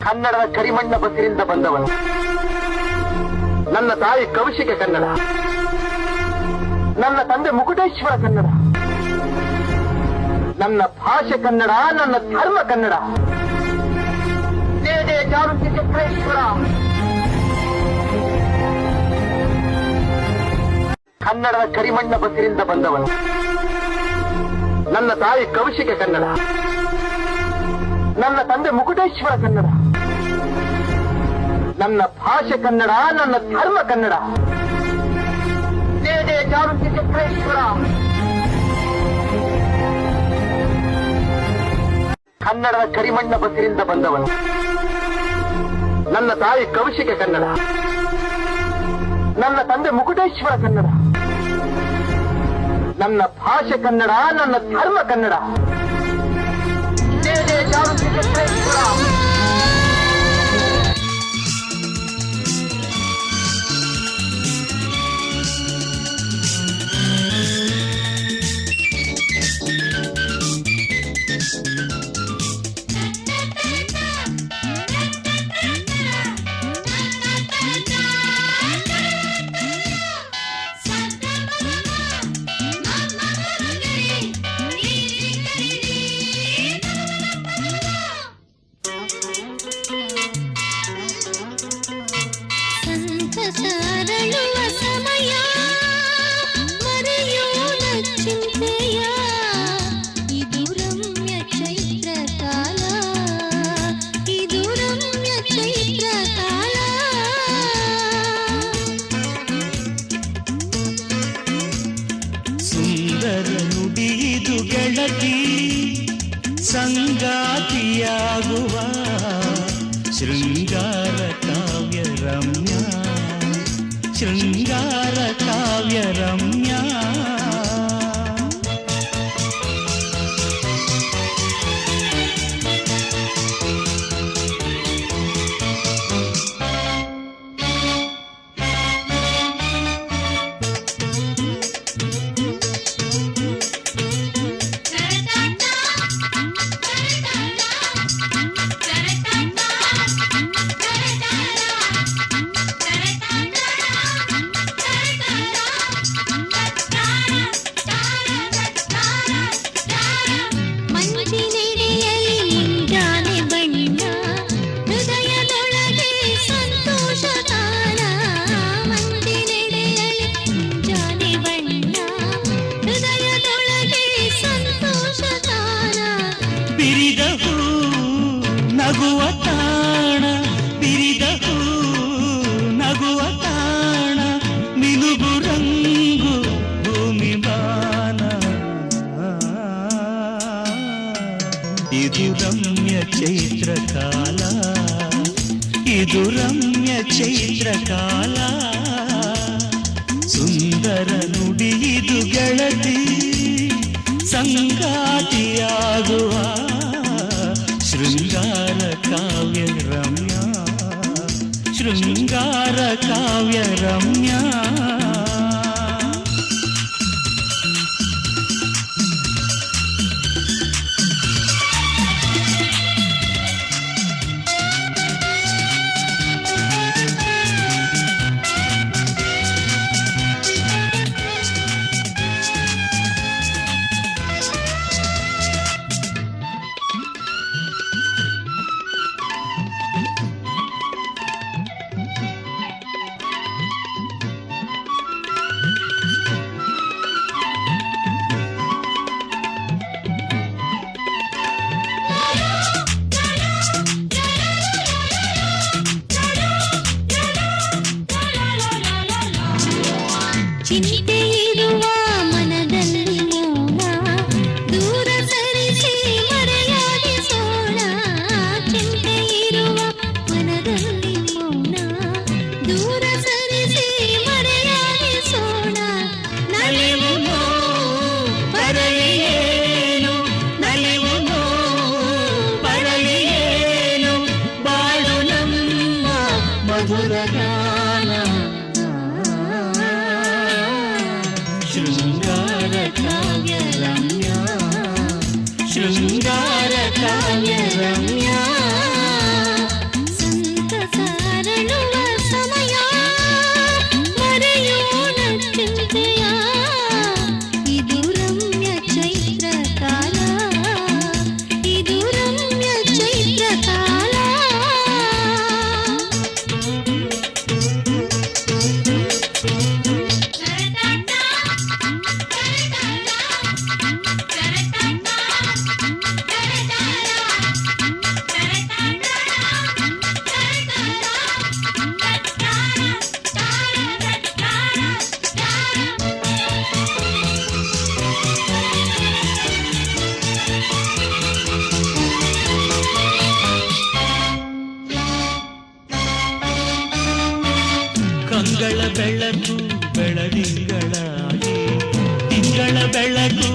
ಕನ್ನಡದ ಕರಿಮಣ್ಣ ಬಸಿರಿಂದ ಬಂದವನು. ನನ್ನ ತಾಯಿ ಕೌಶಿಕ ಕನ್ನಡ, ನನ್ನ ತಂದೆ ಮುಕುಟೇಶ್ವರ ಕನ್ನಡ, ನನ್ನ ಭಾಷೆ ಕನ್ನಡ, ನನ್ನ ಧರ್ಮ ಕನ್ನಡ. ಜಯ ಜಯ ಚಾರುಂಡಿ ಚಕ್ರೇಶ್ವರ. ಕನ್ನಡದ ಕರಿಮಣ್ಣ ಬಸಿರಿಂದ ಬಂದವನು. ನನ್ನ ತಾಯಿ ಕೌಶಿಕ ಕನ್ನಡ, ನನ್ನ ತಂದೆ ಮುಕುಟೇಶ್ವರ ಕನ್ನಡ, ನನ್ನ ಭಾಷೆ ಕನ್ನಡ, ನನ್ನ ಧರ್ಮ ಕನ್ನಡ. ಜಯ ಜಯ ಚಾರುಂಡಿ ಚಕ್ರೇಶ್ವರ. ಕನ್ನಡದ ಕರಿಮಣ್ಣ ಬಸಿರಿಂದ ಬಂದವನು. ನನ್ನ ತಾಯಿ ಕೌಶಿಕ ಕನ್ನಡ, ನನ್ನ ತಂದೆ ಮುಕುಟೇಶ್ವರ ಕನ್ನಡ, ನನ್ನ ಭಾಷೆ ಕನ್ನಡ, ನನ್ನ ಧರ್ಮ ಕನ್ನಡ. ಜಯ ಜಯ ಚಾರುಂಡಿ ಚಕ್ರೇಶ್ವರ. ಸಂಗಾತಿಯಾಗುವ ಶೃಂಗಾರ ಕಾವ್ಯ ರಮ್ಯ, ಶೃಂಗಾರ ಕಾವ್ಯ ರಮ್ಯ. ನಗುವ ತಾಣ ಬಿರಿದಹು, ನಗುವ ತಾಣ ಮಿನುಗು ರಂಗು ಭೂಮಿ ಬಾನ. ಇದು ರಮ್ಯ ಚೈತ್ರ ಕಾಲ, ಇದು ರಮ್ಯ ಚೈತ್ರ ಕಾಲ. ಸುಂದರ ನುಡಿಯಿದು ಗೆಳತಿ, ಸಂಗಾತಿಯಾಗುವ ಶೃಂಗಾರ ಕಾವ್ಯ ರಮ್ಯ, ಶೃಂಗಾರ ಕಾವ್ಯ ರಮ್ಯ. ತಿಂಗಳ ಬೆಳಕು ಬೆಳದಿಂಗಳಾಗಿ ತಿಂಗಳ ಬೆಳಕು